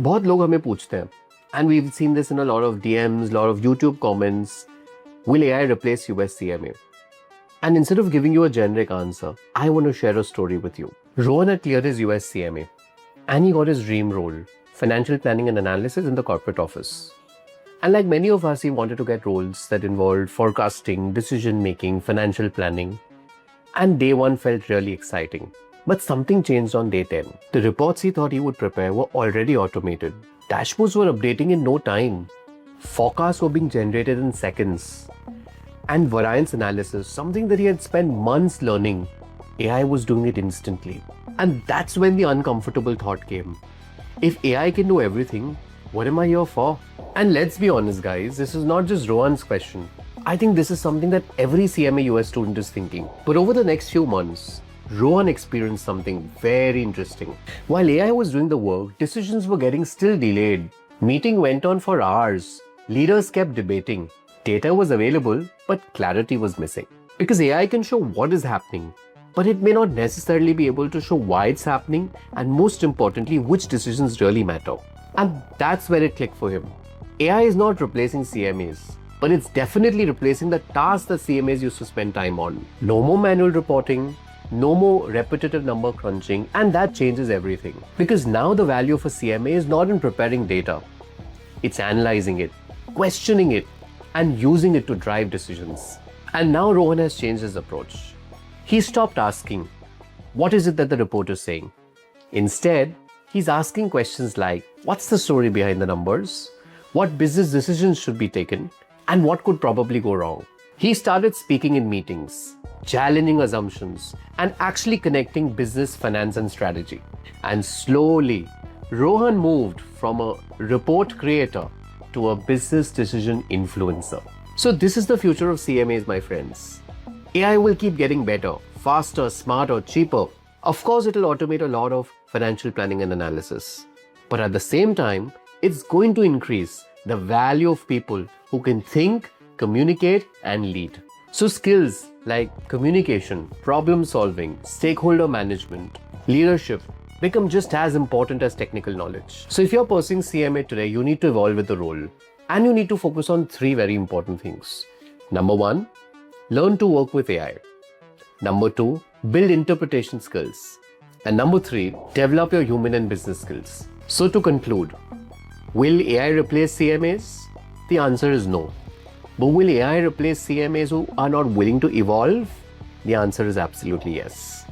बहुत लोग हमें पूछते हैं, and we've seen this in a lot of DMs, lot of YouTube comments, will AI replace US CMA? And instead of giving you a generic answer, I want to share a story with you. Rohan had cleared his US CMA and he got his dream role, financial planning and analysis in the corporate office. And like many of us, he wanted to get roles that involved forecasting, decision making, financial planning. And day one felt really exciting. But something changed on day 10. The reports he thought he would prepare were already automated. Dashboards were updating in no time. Forecasts were being generated in seconds. And variance analysis, something that he had spent months learning, AI was doing it instantly. And that's when the uncomfortable thought came. If AI can do everything, what am I here for? And let's be honest, guys, this is not just Rohan's question. I think this is something that every CMA US student is thinking. But over the next few months, Rohan experienced something very interesting. While AI was doing the work, decisions were getting still delayed. Meeting went on for hours. Leaders kept debating. Data was available, but clarity was missing. Because AI can show what is happening, but it may not necessarily be able to show why it's happening, and most importantly, which decisions really matter. And that's where it clicked for him. AI is not replacing CMAs, but it's definitely replacing the tasks that CMAs used to spend time on. No more manual reporting, no more repetitive number crunching, and that changes everything. Because now the value of a CMA is not in preparing data, it's analyzing it, questioning it, and using it to drive decisions. And now Rohan has changed his approach. He stopped asking, what is it that the report is saying? Instead, he's asking questions like, what's the story behind the numbers? What business decisions should be taken? And what could probably go wrong? He started speaking in meetings, challenging assumptions, and actually connecting business, finance, and strategy. And slowly, Rohan moved from a report creator to a business decision influencer. So this is the future of CMAs, my friends. AI will keep getting better, faster, smarter, cheaper. Of course, it'll automate a lot of financial planning and analysis. But at the same time, it's going to increase the value of people who can think, communicate, and lead. So skills like communication, problem solving, stakeholder management, leadership become just as important as technical knowledge. So if you're pursuing CMA today, you need to evolve with the role. And you need to focus on 3 very important things. Number 1, learn to work with AI. Number 2, build interpretation skills. And number 3, develop your human and business skills. So to conclude, will AI replace CMAs? The answer is no. But will AI replace CMAs who are not willing to evolve? The answer is absolutely yes.